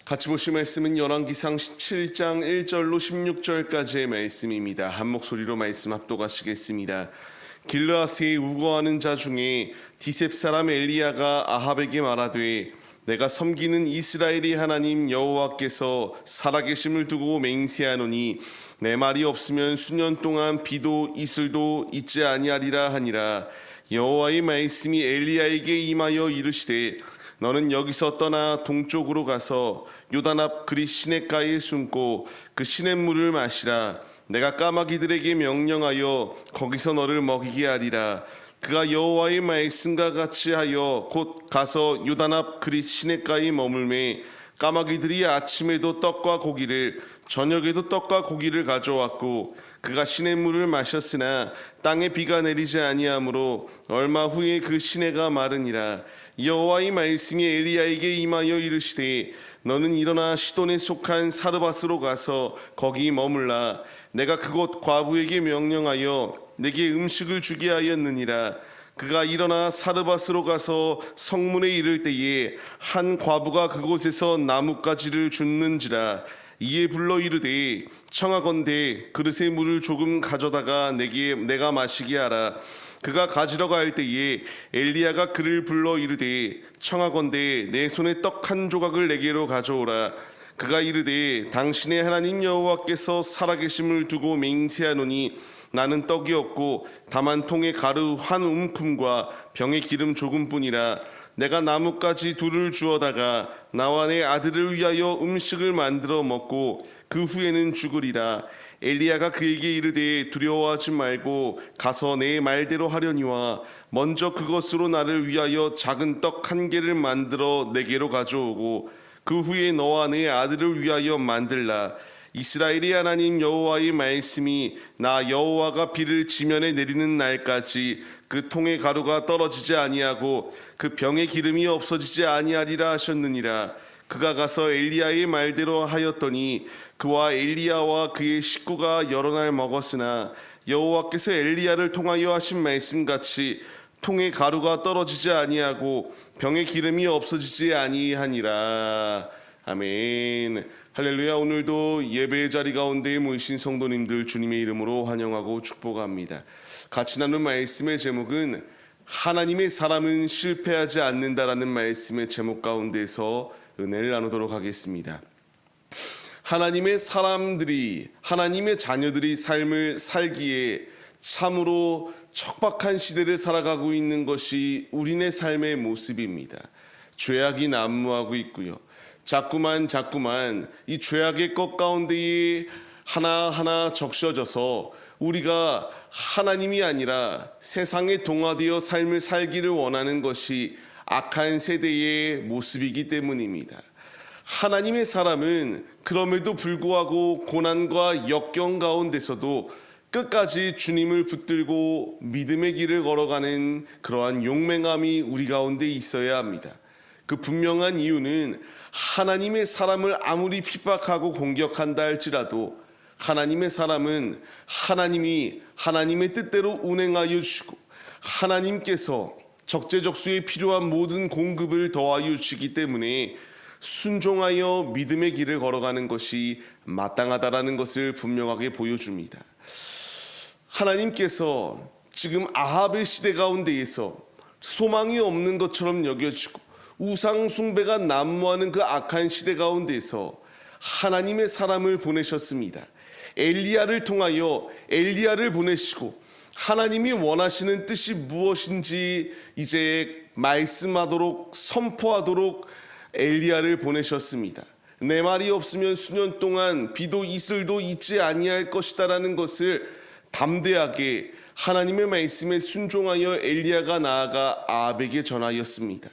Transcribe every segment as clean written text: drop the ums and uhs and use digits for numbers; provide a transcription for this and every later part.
같이 보실 말씀은 열왕기상 17장 1절로 16절까지의 말씀입니다. 한 목소리로 말씀 합독하시겠습니다. 길르앗에 우거하는 자 중에 디셉 사람 엘리야가 아합에게 말하되 내가 섬기는 이스라엘의 하나님 여호와께서 살아계심을 두고 맹세하노니 내 말이 없으면 수년 동안 비도 이슬도 있지 아니하리라 하니라. 여호와의 말씀이 엘리야에게 임하여 이르시되 너는 여기서 떠나 동쪽으로 가서 요단 앞 그릿 시냇가에 숨고 그 시냇물을 마시라. 내가 까마귀들에게 명령하여 거기서 너를 먹이게 하리라. 그가 여호와의 말씀과 같이 하여 곧 가서 요단 앞 그릿 시냇가에 머물매 까마귀들이 아침에도 떡과 고기를 저녁에도 떡과 고기를 가져왔고 그가 시냇물을 마셨으나 땅에 비가 내리지 아니하므로 얼마 후에 그 시내가 마르니라. 여호와의 말씀이 엘리야에게 임하여 이르시되 너는 일어나 시돈에 속한 사르밧으로 가서 거기 머물라. 내가 그곳 과부에게 명령하여 내게 음식을 주게 하였느니라. 그가 일어나 사르밧으로 가서 성문에 이를 때에 한 과부가 그곳에서 나뭇가지를 줍는지라. 이에 불러 이르되 청하건대 그릇에 물을 조금 가져다가 내가 마시게 하라. 그가 가지러 갈 때에 엘리야가 그를 불러 이르되 청하건대 내 손에 떡 한 조각을 내게로 가져오라. 그가 이르되 당신의 하나님 여호와께서 살아계심을 두고 맹세하노니 나는 떡이 없고 다만 통에 가루 한 움큼과 병에 기름 조금뿐이라. 내가 나뭇가지 둘을 주어다가 나와 내 아들을 위하여 음식을 만들어 먹고 그 후에는 죽으리라. 엘리야가 그에게 이르되 두려워하지 말고 가서 내 말대로 하려니와 먼저 그것으로 나를 위하여 작은 떡 한 개를 만들어 내게로 가져오고 그 후에 너와 내 아들을 위하여 만들라. 이스라엘의 하나님 여호와의 말씀이 나 여호와가 비를 지면에 내리는 날까지 그 통의 가루가 떨어지지 아니하고 그 병의 기름이 없어지지 아니하리라 하셨느니라. 그가 가서 엘리야의 말대로 하였더니 그와 엘리야와 그의 식구가 여러 날 먹었으나 여호와께서 엘리야를 통하여 하신 말씀같이 통의 가루가 떨어지지 아니하고 병의 기름이 없어지지 아니하니라. 아멘. 할렐루야. 오늘도 예배의 자리 가운데 모이신 성도님들 주님의 이름으로 환영하고 축복합니다. 같이 나눈 말씀의 제목은 하나님의 사람은 실패하지 않는다라는 말씀의 제목 가운데서 은혜를 나누도록 하겠습니다. 하나님의 사람들이, 하나님의 자녀들이 삶을 살기에 참으로 척박한 시대를 살아가고 있는 것이 우리네 삶의 모습입니다. 죄악이 난무하고 있고요. 자꾸만 이 죄악의 것 가운데에 하나하나 적셔져서 우리가 하나님이 아니라 세상에 동화되어 삶을 살기를 원하는 것이 악한 세대의 모습이기 때문입니다. 하나님의 사람은 그럼에도 불구하고 고난과 역경 가운데서도 끝까지 주님을 붙들고 믿음의 길을 걸어가는 그러한 용맹함이 우리 가운데 있어야 합니다. 그 분명한 이유는 하나님의 사람을 아무리 핍박하고 공격한다 할지라도 하나님의 사람은 하나님이 하나님의 뜻대로 운행하여 주시고 하나님께서 적재적소에 필요한 모든 공급을 더하여 주시기 때문에 순종하여 믿음의 길을 걸어가는 것이 마땅하다라는 것을 분명하게 보여줍니다. 하나님께서 지금 아합의 시대 가운데에서 소망이 없는 것처럼 여겨지고 우상 숭배가 난무하는 그 악한 시대 가운데서 하나님의 사람을 보내셨습니다. 엘리야를 통하여 엘리야를 보내시고 하나님이 원하시는 뜻이 무엇인지 이제 말씀하도록 선포하도록 엘리야를 보내셨습니다. 내 말이 없으면 수년 동안 비도 이슬도 있지 아니할 것이다라는 것을 담대하게 하나님의 말씀에 순종하여 엘리야가 나아가 아합에게 전하였습니다.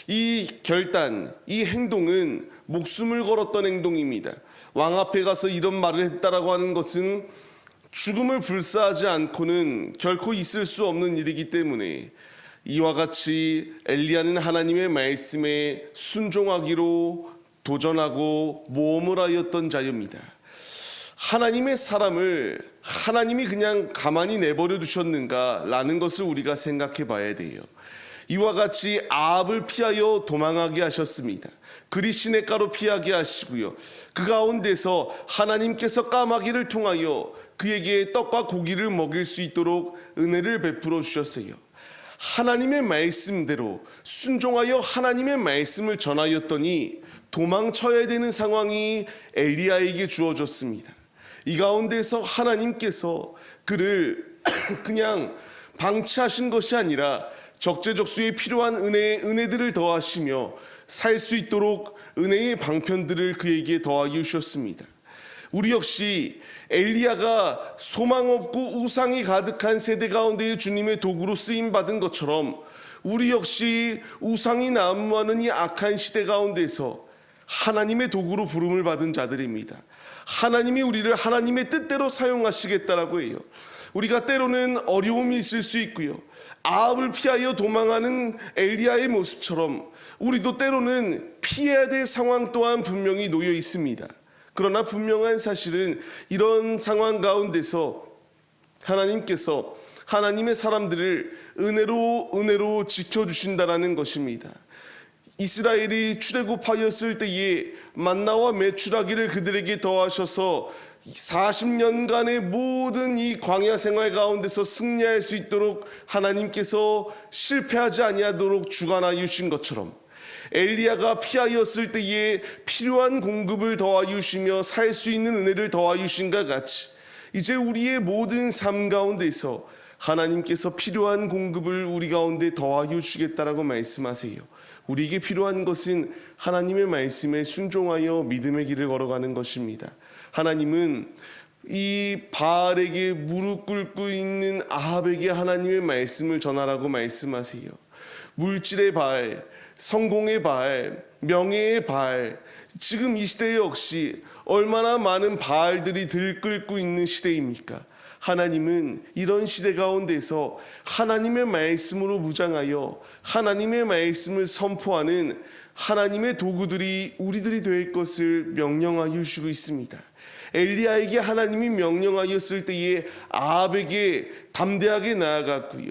이 결단, 이 행동은 목숨을 걸었던 행동입니다. 왕 앞에 가서 이런 말을 했다라고 하는 것은 죽음을 불사하지 않고는 결코 있을 수 없는 일이기 때문에 이와 같이 엘리야는 하나님의 말씀에 순종하기로 도전하고 모험을 하였던 자입니다. 하나님의 사람을 하나님이 그냥 가만히 내버려 두셨는가라는 것을 우리가 생각해 봐야 돼요. 이와 같이 아합을 피하여 도망하게 하셨습니다. 그리 시냇가로 피하게 하시고요. 그 가운데서 하나님께서 까마귀를 통하여 그에게 떡과 고기를 먹일 수 있도록 은혜를 베풀어 주셨어요. 하나님의 말씀대로 순종하여 하나님의 말씀을 전하였더니 도망쳐야 되는 상황이 엘리야에게 주어졌습니다. 이 가운데서 하나님께서 그를 그냥 방치하신 것이 아니라 적재적소에 필요한 은혜들을 더하시며 살 수 있도록 은혜의 방편들을 그에게 더하여 주셨습니다. 우리 역시 엘리야가 소망 없고 우상이 가득한 세대 가운데에 주님의 도구로 쓰임 받은 것처럼 우리 역시 우상이 난무하는 이 악한 시대 가운데서 하나님의 도구로 부름을 받은 자들입니다. 하나님이 우리를 하나님의 뜻대로 사용하시겠다라고 해요. 우리가 때로는 어려움이 있을 수 있고요. 아합을 피하여 도망하는 엘리야의 모습처럼 우리도 때로는 피해야 될 상황 또한 분명히 놓여 있습니다. 그러나 분명한 사실은 이런 상황 가운데서 하나님께서 하나님의 사람들을 은혜로 지켜주신다라는 것입니다. 이스라엘이 출애굽하였을 때에 만나와 메추라기를 그들에게 더하셔서 40년간의 모든 이 광야 생활 가운데서 승리할 수 있도록 하나님께서 실패하지 아니하도록 주관하여 주신 것처럼 엘리야가 피하였을 때에 필요한 공급을 더하여 주시며 살 수 있는 은혜를 더하여 주신과 같이 이제 우리의 모든 삶 가운데서 하나님께서 필요한 공급을 우리 가운데 더하여 주시겠다라고 말씀하세요. 우리에게 필요한 것은 하나님의 말씀에 순종하여 믿음의 길을 걸어가는 것입니다. 하나님은 이 바알에게 무릎 꿇고 있는 아합에게 하나님의 말씀을 전하라고 말씀하세요. 물질의 바알, 성공의 바알, 명예의 바알, 지금 이 시대 역시 얼마나 많은 바알들이 들끓고 있는 시대입니까? 하나님은 이런 시대 가운데서 하나님의 말씀으로 무장하여 하나님의 말씀을 선포하는 하나님의 도구들이 우리들이 될 것을 명령하여 주시고 있습니다. 엘리야에게 하나님이 명령하였을 때에 아합에게 담대하게 나아갔고요.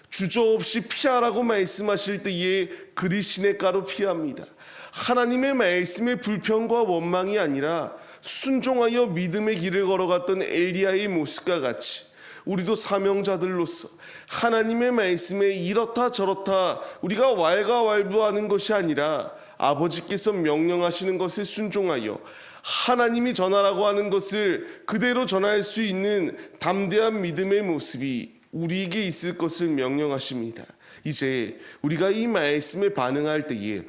주저없이 피하라고 말씀하실 때에 그리 시냇가로 피합니다. 하나님의 말씀의 불평과 원망이 아니라 순종하여 믿음의 길을 걸어갔던 엘리야의 모습과 같이 우리도 사명자들로서 하나님의 말씀에 이렇다 저렇다 우리가 왈가왈부하는 것이 아니라 아버지께서 명령하시는 것에 순종하여 하나님이 전하라고 하는 것을 그대로 전할 수 있는 담대한 믿음의 모습이 우리에게 있을 것을 명령하십니다. 이제 우리가 이 말씀에 반응할 때에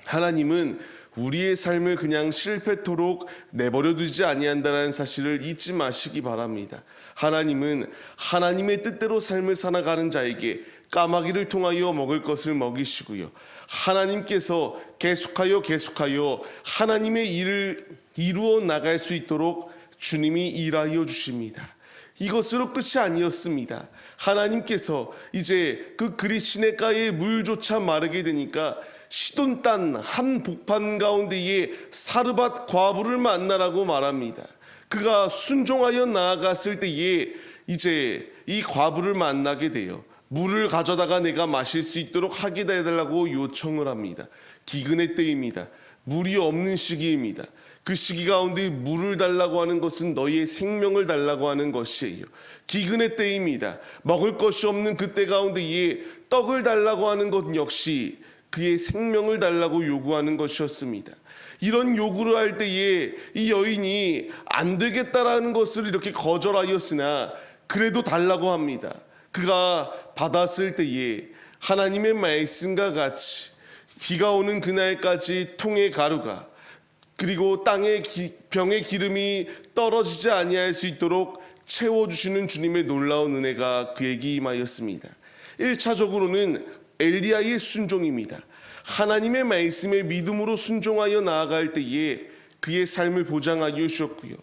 하나님은 우리의 삶을 그냥 실패토록 내버려두지 아니한다는 사실을 잊지 마시기 바랍니다. 하나님은 하나님의 뜻대로 삶을 살아가는 자에게 까마귀를 통하여 먹을 것을 먹이시고요. 하나님께서 계속하여 하나님의 일을 이루어 나갈 수 있도록 주님이 일하여 주십니다. 이것으로 끝이 아니었습니다. 하나님께서 이제 그 그리 시냇가의 물조차 마르게 되니까 시돈 땅 한 복판 가운데에 사르밧 과부를 만나라고 말합니다. 그가 순종하여 나아갔을 때에 이제 이 과부를 만나게 돼요. 물을 가져다가 내가 마실 수 있도록 하게 해달라고 요청을 합니다. 기근의 때입니다. 물이 없는 시기입니다. 그 시기 가운데 물을 달라고 하는 것은 너희의 생명을 달라고 하는 것이에요. 기근의 때입니다. 먹을 것이 없는 그때 가운데에 떡을 달라고 하는 것 역시 그의 생명을 달라고 요구하는 것이었습니다. 이런 요구를 할 때에 이 여인이 안 되겠다라는 것을 이렇게 거절하였으나 그래도 달라고 합니다. 그가 받았을 때에 하나님의 말씀과 같이 비가 오는 그날까지 통의 가루가 그리고 땅의 병의 기름이 떨어지지 아니할 수 있도록 채워주시는 주님의 놀라운 은혜가 그에게 임하였습니다. 1차적으로는 엘리야의 순종입니다. 하나님의 말씀에 믿음으로 순종하여 나아갈 때에 그의 삶을 보장하여 주셨고요.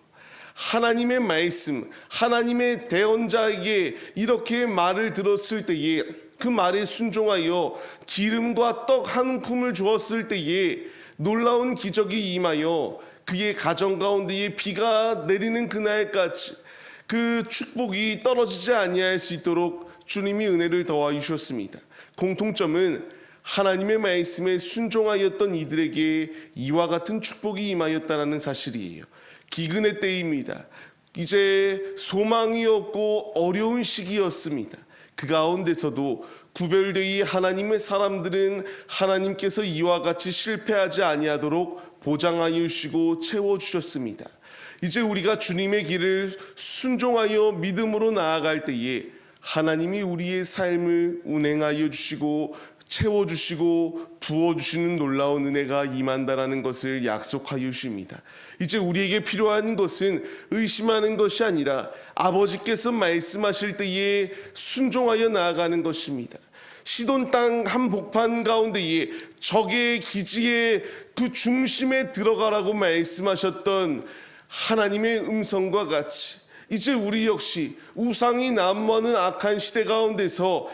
하나님의 말씀, 하나님의 대언자에게 이렇게 말을 들었을 때에 그 말에 순종하여 기름과 떡 한 움큼을 주었을 때에 놀라운 기적이 임하여 그의 가정 가운데에 비가 내리는 그날까지 그 축복이 떨어지지 아니할 수 있도록 주님이 은혜를 더하여 주셨습니다. 공통점은 하나님의 말씀에 순종하였던 이들에게 이와 같은 축복이 임하였다는 사실이에요. 기근의 때입니다. 이제 소망이 없고 어려운 시기였습니다. 그 가운데서도 구별되이 하나님의 사람들은 하나님께서 이와 같이 실패하지 아니하도록 보장하여 주시고 채워주셨습니다. 이제 우리가 주님의 길을 순종하여 믿음으로 나아갈 때에 하나님이 우리의 삶을 운행하여 주시고 채워주시고 부어주시는 놀라운 은혜가 임한다라는 것을 약속하여 주십니다. 이제 우리에게 필요한 것은 의심하는 것이 아니라 아버지께서 말씀하실 때에 순종하여 나아가는 것입니다. 시돈 땅 한복판 가운데에 적의 기지의 그 중심에 들어가라고 말씀하셨던 하나님의 음성과 같이 이제 우리 역시 우상이 난무하는 악한 시대 가운데서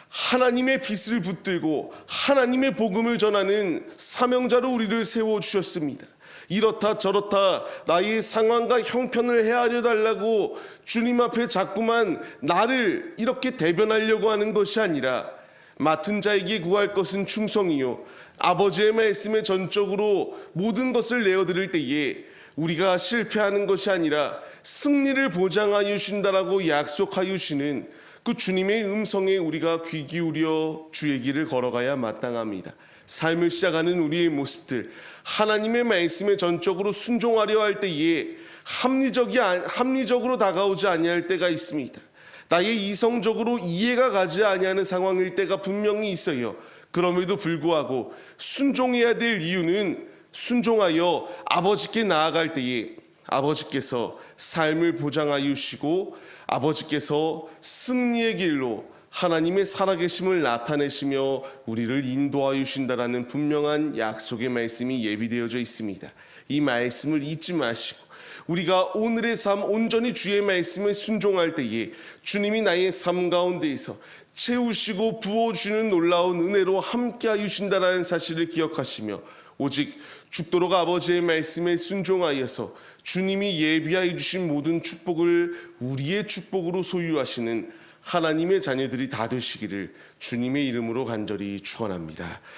하나님의 빛을 붙들고 하나님의 복음을 전하는 사명자로 우리를 세워주셨습니다. 이렇다 저렇다 나의 상황과 형편을 헤아려 달라고 주님 앞에 자꾸만 나를 이렇게 대변하려고 하는 것이 아니라 맡은 자에게 구할 것은 충성이요 아버지의 말씀에 전적으로 모든 것을 내어드릴 때에 우리가 실패하는 것이 아니라 승리를 보장하여 주신다라고 약속하여 주시는 그 주님의 음성에 우리가 귀 기울여 주의 길을 걸어가야 마땅합니다. 삶을 시작하는 우리의 모습들 하나님의 말씀에 전적으로 순종하려 할 때에 합리적으로 다가오지 아니할 때가 있습니다. 나의 이성적으로 이해가 가지 아니하는 상황일 때가 분명히 있어요. 그럼에도 불구하고 순종해야 될 이유는 순종하여 아버지께 나아갈 때에 아버지께서 삶을 보장하여 주시고 아버지께서 승리의 길로 하나님의 살아계심을 나타내시며 우리를 인도하여 주신다라는 분명한 약속의 말씀이 예비되어져 있습니다. 이 말씀을 잊지 마시고 우리가 오늘의 삶 온전히 주의 말씀에 순종할 때에 주님이 나의 삶 가운데에서 채우시고 부어주시는 놀라운 은혜로 함께하여 주신다라는 사실을 기억하시며 오직 죽도록 아버지의 말씀에 순종하여서 주님이 예비하여 주신 모든 축복을 우리의 축복으로 소유하시는 하나님의 자녀들이 다 되시기를 주님의 이름으로 간절히 축원합니다.